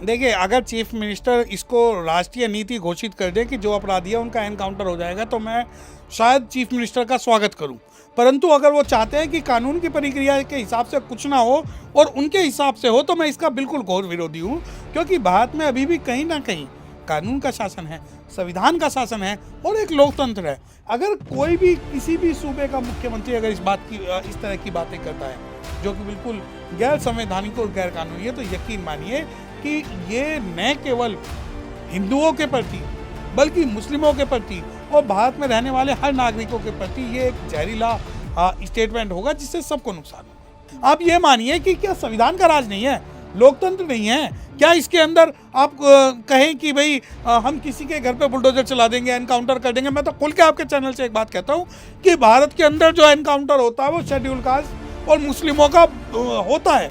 देखिए, अगर chief minister इसको राष्ट्रीय नीति घोषित कर दे कि जो अपराधी है उनका एनकाउंटर हो जाएगा, तो मैं शायद चीफ मिनिस्टर का स्वागत करूं। परंतु अगर वो चाहते हैं कि कानून की प्रक्रिया के हिसाब से कुछ ना हो और उनके हिसाब से हो, तो मैं इसका बिल्कुल घोर विरोधी हूं। क्योंकि भारत में अभी भी कहीं ना कहीं कानून का शासन है, संविधान का शासन है और एक लोकतंत्र है। अगर कोई भी किसी भी सूबे का मुख्यमंत्री अगर इस तरह की बातें करता है जो कि बिल्कुल गैर संवैधानिक और गैर कानूनी है, तो यकीन मानिए कि ये न केवल हिंदुओं के प्रति बल्कि मुस्लिमों के प्रति और भारत में रहने वाले हर नागरिकों के प्रति ये एक जहरीला स्टेटमेंट होगा जिससे सबको नुकसान होगा। आप ये मानिए कि क्या संविधान का राज नहीं है, लोकतंत्र नहीं है? क्या इसके अंदर आप कहें कि भाई हम किसी के घर पे बुलडोजर चला देंगे, एनकाउंटर कर देंगे? मैं तो खुल के आपके चैनल से एक बात कहता हूँ कि भारत के अंदर जो एनकाउंटर होता है वो शेड्यूल कास्ट और मुस्लिमों का होता है।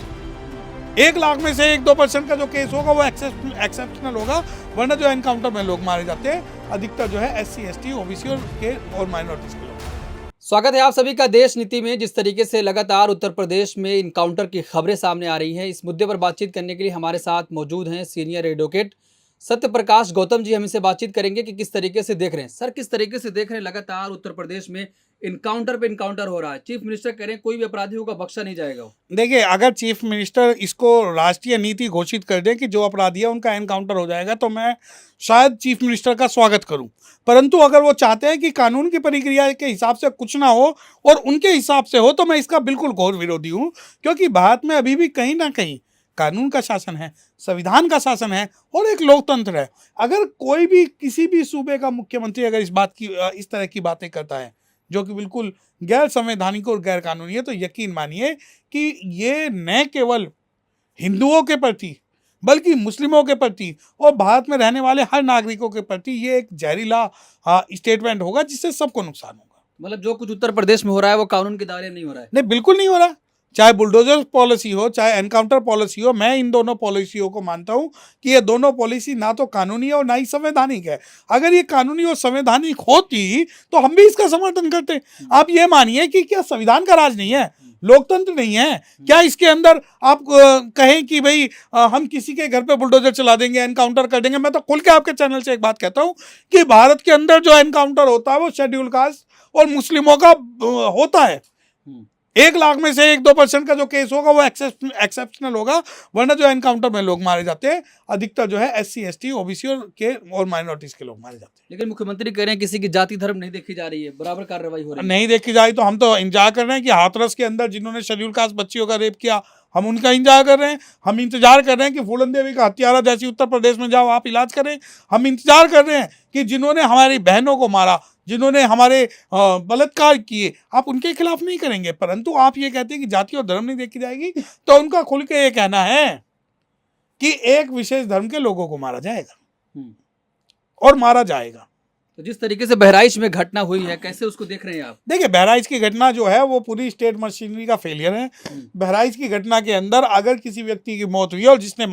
1 लाख में से 1-2% का जो केस होगा वो एक्सेप्शनल होगा, वरना जो एनकाउंटर में लोग मारे जाते हैं अधिकतर जो है SC, ST, OBC और माइनॉरिटीज के लोग। स्वागत है आप सभी का देश नीति में। जिस तरीके से लगातार उत्तर प्रदेश में इनकाउंटर की खबरें सामने आ रही हैं, इस मुद्दे पर बातचीत करने के लिए हमारे साथ मौजूद हैं सीनियर एडवोकेट सत्य प्रकाश गौतम जी। हम इनसे बातचीत करेंगे कि किस तरीके से देख रहे हैं। सर, किस तरीके से देख रहे हैं लगातार उत्तर प्रदेश में इनकाउंटर पे इनकाउंटर हो रहा है? चीफ मिनिस्टर कह रहे हैं कोई भी अपराधी होगा बख्शा नहीं जाएगा। देखिए, अगर चीफ मिनिस्टर इसको राष्ट्रीय नीति घोषित कर दे कि जो अपराधी है उनका एनकाउंटर हो जाएगा, तो मैं शायद चीफ मिनिस्टर का स्वागत करूं। परंतु अगर वो चाहते हैं कि कानून की प्रक्रिया के हिसाब से कुछ ना हो और उनके हिसाब से हो, तो मैं इसका बिल्कुल घोर विरोधी हूं। क्योंकि भारत में अभी भी कहीं ना कहीं कानून का शासन है, संविधान का शासन है और एक लोकतंत्र है। अगर कोई भी किसी भी सूबे का मुख्यमंत्री अगर इस तरह की बातें करता है जो कि बिल्कुल गैर संवैधानिक और गैर कानूनी है, तो यकीन मानिए कि ये न केवल हिंदुओं के प्रति बल्कि मुस्लिमों के प्रति और भारत में रहने वाले हर नागरिकों के प्रति ये एक जहरीला स्टेटमेंट होगा जिससे सबको नुकसान होगा। मतलब जो कुछ उत्तर प्रदेश में हो रहा है वो कानून के दायरे में नहीं हो रहा है? नहीं, बिल्कुल नहीं हो रहा। चाहे बुलडोजर पॉलिसी हो, चाहे एनकाउंटर पॉलिसी हो, मैं इन दोनों पॉलिसियों को मानता हूं कि ये दोनों पॉलिसी ना तो कानूनी है और ना ही संवैधानिक है। अगर ये कानूनी और संवैधानिक होती तो हम भी इसका समर्थन करते। आप ये मानिए कि क्या संविधान का राज नहीं है, लोकतंत्र नहीं है? क्या इसके अंदर आप कहें कि भाई हम किसी के घर पे बुलडोजर चला देंगे, एनकाउंटर कर देंगे? मैं तो खुल के आपके चैनल से एक बात कहता हूं कि भारत के अंदर जो एनकाउंटर होता है वो शेड्यूल कास्ट और मुस्लिमों का होता है। 1 लाख में से 1-2% का जो केस होगा वो एक्सेप्शनल होगा, वरना जो एनकाउंटर में लोग मारे जाते हैं अधिकतर जो है SC, ST, OBC और माइनॉरिटीज के लोग मारे जाते हैं। लेकिन मुख्यमंत्री कह रहे हैं किसी की जाति धर्म नहीं देखी जा रही है, बराबर कार्रवाई हो रही है। नहीं देखी जाए तो हम तो इंतजार कर रहे हैं कि हाथरस के अंदर जिन्होंने शेड्यूल कास्ट बच्चियों का रेप किया, हम उनका इंतजार कर रहे हैं। हम इंतजार कर रहे हैं कि फूलन देवी का हत्यारा जैसी उत्तर प्रदेश में जाओ आप इलाज करें। हम इंतजार कर रहे हैं कि जिन्होंने हमारी बहनों को मारा, जिन्होंने हमारे बलात्कार किए, आप उनके खिलाफ नहीं करेंगे। परंतु आप ये कहते हैं कि जाति और धर्म नहीं देखी जाएगी, तो उनका खुल के ये कहना है कि एक विशेष धर्म के लोगों को मारा जाएगा और मारा जाएगा। तो जिस तरीके से बहराइच में घटना हुई है, कैसे उसको देख रहे हैं आप? देखिए, बहराइच की घटना जो है वो पूरी स्टेट मशीनरी का फेलियर है। बहराइच की घटना के अंदर अगर किसी व्यक्ति की मौत हुई है और जिसने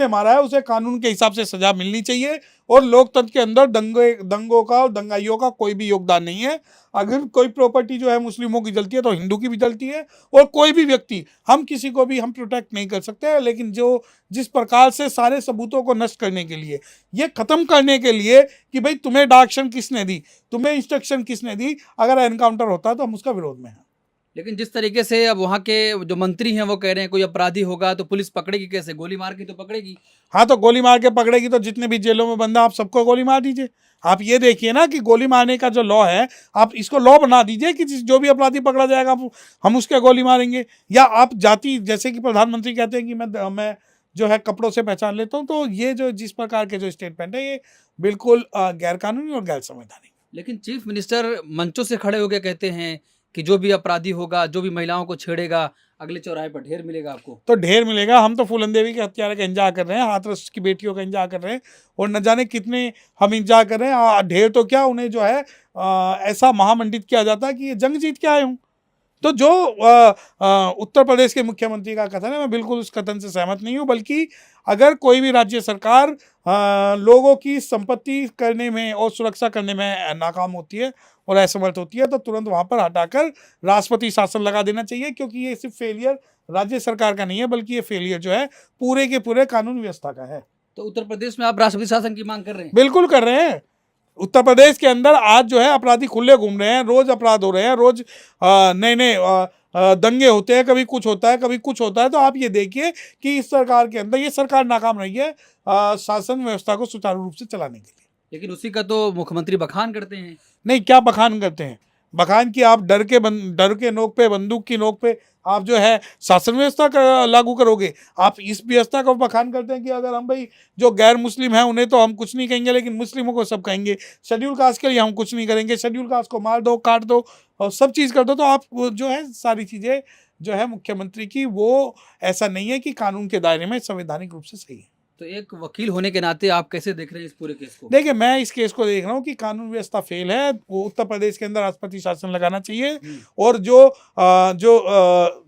मारा है उसे कानून के हिसाब से सजा मिलनी चाहिए। और लोकतंत्र के अंदर दंगों का और दंगाइयों का कोई भी योगदान नहीं है। अगर कोई प्रॉपर्टी जो है मुस्लिमों की जलती है तो हिंदू की भी जलती है। और कोई भी व्यक्ति, हम किसी को भी हम प्रोटेक्ट नहीं कर सकते, लेकिन जिस प्रकार से सारे सबूतों को नष्ट करने के लिए, ये खत्म करने के लिए कि भाई तुम्हें डायरेक्शन किसने दी, तुम्हें इंस्ट्रक्शन किसने दी, अगर एनकाउंटर होता है तो हम उसका विरोध में हैं। लेकिन जिस तरीके से अब वहाँ के जो मंत्री हैं वो कह रहे हैं कोई अपराधी होगा तो पुलिस पकड़ेगी कैसे? गोली मार के तो पकड़ेगी। हाँ, तो गोली मार के पकड़ेगी तो जितने भी जेलों में बंदा आप सबको गोली मार दीजिए। आप ये देखिए ना कि गोली मारने का जो लॉ है, आप इसको लॉ बना दीजिए कि जो भी अपराधी पकड़ा जाएगा हम उसके गोली मारेंगे। या आप जाति, जैसे कि प्रधानमंत्री कहते हैं कि मैं जो है कपड़ों से पहचान लेता हूँ, तो ये जो जिस प्रकार के जो स्टेटमेंट है ये बिल्कुल गैर कानूनी और गैर संवैधानिक। लेकिन चीफ मिनिस्टर मंचों से खड़े होकर कहते हैं कि जो भी अपराधी होगा, जो भी महिलाओं को छेड़ेगा, अगले चौराहे पर ढेर मिलेगा आपको। तो ढेर मिलेगा। हम तो फूलन देवी के हत्यारे का इंतजार कर रहे हैं, हाथरस की बेटियों का इंतजार कर रहे हैं, और न जाने कितने हम इंतजार कर रहे हैं। ढेर तो क्या, उन्हें जो है ऐसा महामंडित किया जाता है कि ये जंग जीत के आए हूँ। तो जो उत्तर प्रदेश के मुख्यमंत्री का कथन है, मैं बिल्कुल उस कथन से सहमत नहीं हूँ। बल्कि अगर कोई भी राज्य सरकार लोगों की संपत्ति करने में और सुरक्षा करने में नाकाम होती है और असमर्थ होती है तो तुरंत वहां पर हटाकर राष्ट्रपति शासन लगा देना चाहिए, क्योंकि ये सिर्फ फेलियर राज्य सरकार का नहीं है, बल्कि ये फेलियर जो है पूरे के पूरे कानून व्यवस्था का है। तो उत्तर प्रदेश में आप राष्ट्रपति शासन की मांग कर रहे हैं? बिल्कुल कर रहे हैं। उत्तर प्रदेश के अंदर आज जो है अपराधी खुले घूम रहे हैं, रोज अपराध हो रहे हैं, रोज नए नए दंगे होते हैं, कभी कुछ होता है कभी कुछ होता है। तो आप ये देखिए कि इस सरकार के अंदर ये सरकार नाकाम रही है शासन व्यवस्था को सुचारू रूप से चलाने के लिए। लेकिन उसी का तो मुख्यमंत्री बखान करते हैं। नहीं, क्या बखान करते हैं? बखान की आप डर के नोक पे, बंदूक की नोक पे आप जो है शासन व्यवस्था का लागू करोगे। आप इस व्यवस्था का बखान करते हैं कि अगर हम भाई जो गैर मुस्लिम हैं उन्हें तो हम कुछ नहीं कहेंगे, लेकिन मुस्लिमों को सब कहेंगे। शेड्यूल कास्ट के लिए हम कुछ नहीं करेंगे, शेड्यूल कास्ट को मार दो, काट दो और सब चीज़ कर दो। तो आप जो है सारी चीज़ें जो है मुख्यमंत्री की, वो ऐसा नहीं है कि कानून के दायरे में संवैधानिक रूप से सही है। तो एक वकील होने के नाते आप कैसे देख रहे हैं इस पूरे केस को? देखिए, मैं इस केस को देख रहा हूँ कि कानून व्यवस्था फेल है। वो उत्तर प्रदेश के अंदर राष्ट्रपति शासन लगाना चाहिए और जो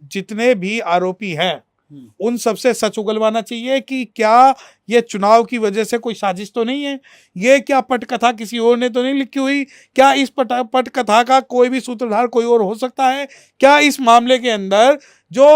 जितने भी आरोपी हैं उन सबसे सच उगलवाना चाहिए कि क्या ये चुनाव की वजह से कोई साजिश तो नहीं है, ये क्या पटकथा किसी और ने तो नहीं लिखी हुई, क्या इस पटकथा का कोई भी सूत्रधार कोई और हो सकता है, क्या इस मामले के अंदर जो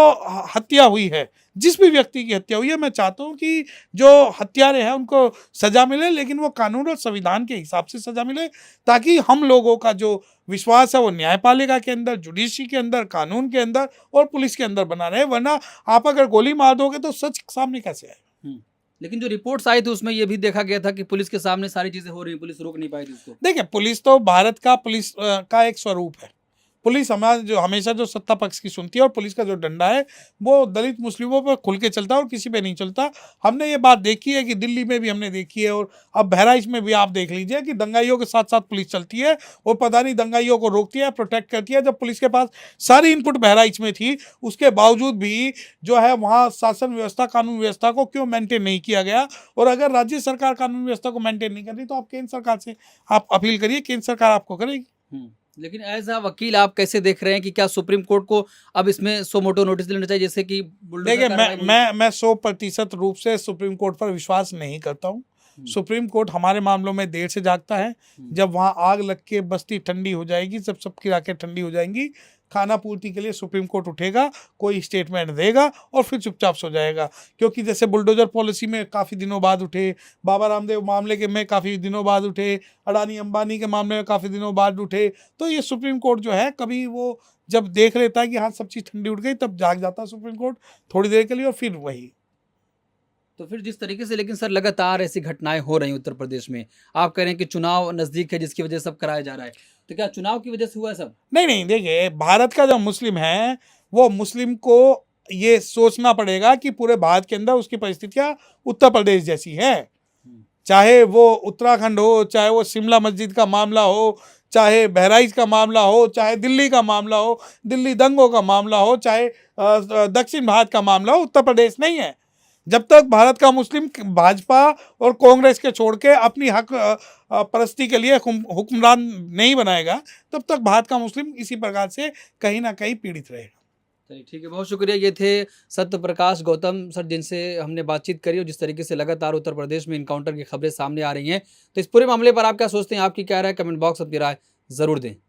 हत्या हुई है, जिस भी व्यक्ति की हत्या हुई है, मैं चाहता हूं कि जो हत्यारे हैं उनको सजा मिले, लेकिन वो कानून और संविधान के हिसाब से सजा मिले, ताकि हम लोगों का जो विश्वास है वो न्यायपालिका के अंदर, जुडिशरी के अंदर, कानून के अंदर और पुलिस के अंदर बना रहे। वरना आप अगर गोली मार दोगे तो सच सामने कैसे आए? लेकिन जो रिपोर्ट्स आई थी उसमें ये भी देखा गया था कि पुलिस के सामने सारी चीजें हो रही हैं, पुलिस रोक नहीं पाई थी उसको। देखिए, पुलिस तो भारत का पुलिस का एक स्वरूप है। पुलिस हमेशा जो सत्ता पक्ष की सुनती है और पुलिस का जो डंडा है वो दलित मुस्लिमों पर खुल के चलता है और किसी पे नहीं चलता। हमने ये बात देखी है कि दिल्ली में भी हमने देखी है और अब बहराइच में भी आप देख लीजिए कि दंगाइयों के साथ साथ पुलिस चलती है और पता नहीं दंगाइयों को रोकती है, प्रोटेक्ट करती है। जब पुलिस के पास सारी इनपुट बहराइच में थी, उसके बावजूद भी जो है वहाँ शासन व्यवस्था, कानून व्यवस्था को क्यों मेंटेन नहीं किया गया? और अगर राज्य सरकार कानून व्यवस्था को मेंटेन नहीं कर रही तो आप केंद्र सरकार से आप अपील करिए, केंद्र सरकार आपको करेगी। लेकिन एज अ वकील आप कैसे देख रहे हैं कि क्या सुप्रीम कोर्ट को अब इसमें सो मोटो नोटिस लेना चाहिए, जैसे कि देखिए, मैं 100% रूप से सुप्रीम कोर्ट पर विश्वास नहीं करता हूँ। सुप्रीम कोर्ट हमारे मामलों में देर से जागता है। जब वहाँ आग लग के बस्ती ठंडी हो जाएगी, जब सबकी राखें ठंडी हो जाएंगी, खाना पूर्ति के लिए सुप्रीम कोर्ट उठेगा, कोई स्टेटमेंट देगा और फिर चुपचाप सो जाएगा। क्योंकि जैसे बुलडोजर पॉलिसी में काफ़ी दिनों बाद उठे, बाबा रामदेव मामले के में काफ़ी दिनों बाद उठे, अडानी अंबानी के मामले में काफ़ी दिनों बाद उठे, तो ये सुप्रीम कोर्ट जो है कभी वो जब देख लेता है कि हाँ सब चीज़ ठंडी उठ गई, तब जाग जाता है सुप्रीम कोर्ट थोड़ी देर के लिए और फिर वही। तो फिर जिस तरीके से, लेकिन सर लगातार ऐसी घटनाएं हो रही हैं उत्तर प्रदेश में, आप कह रहे हैं कि चुनाव नजदीक है जिसकी वजह से सब कराया जा रहा है, तो क्या चुनाव की वजह से हुआ है सब? नहीं, देखिए, भारत का जो मुस्लिम है वो मुस्लिम को ये सोचना पड़ेगा कि पूरे भारत के अंदर उसकी परिस्थितियां उत्तर प्रदेश जैसी है। चाहे वो उत्तराखंड हो, चाहे वो शिमला मस्जिद का मामला हो, चाहे बहराइच का मामला हो, चाहे दिल्ली का मामला हो, दिल्ली दंगों का मामला हो, चाहे दक्षिण भारत का मामला हो, उत्तर प्रदेश नहीं है। जब तक भारत का मुस्लिम भाजपा और कांग्रेस के छोड़ के अपनी हक परस्ती के लिए हुक्मरान नहीं बनाएगा, तब तक भारत का मुस्लिम इसी प्रकार से कहीं ना कहीं पीड़ित रहेगा। चलिए ठीक है, बहुत शुक्रिया। ये थे सत्य प्रकाश गौतम सर, जिनसे हमने बातचीत करी और जिस तरीके से लगातार उत्तर प्रदेश में इनकाउंटर की खबरें सामने आ रही हैं, तो इस पूरे मामले पर आप क्या सोचते हैं, आपकी क्या राय, कमेंट बॉक्स अपनी राय ज़रूर दें।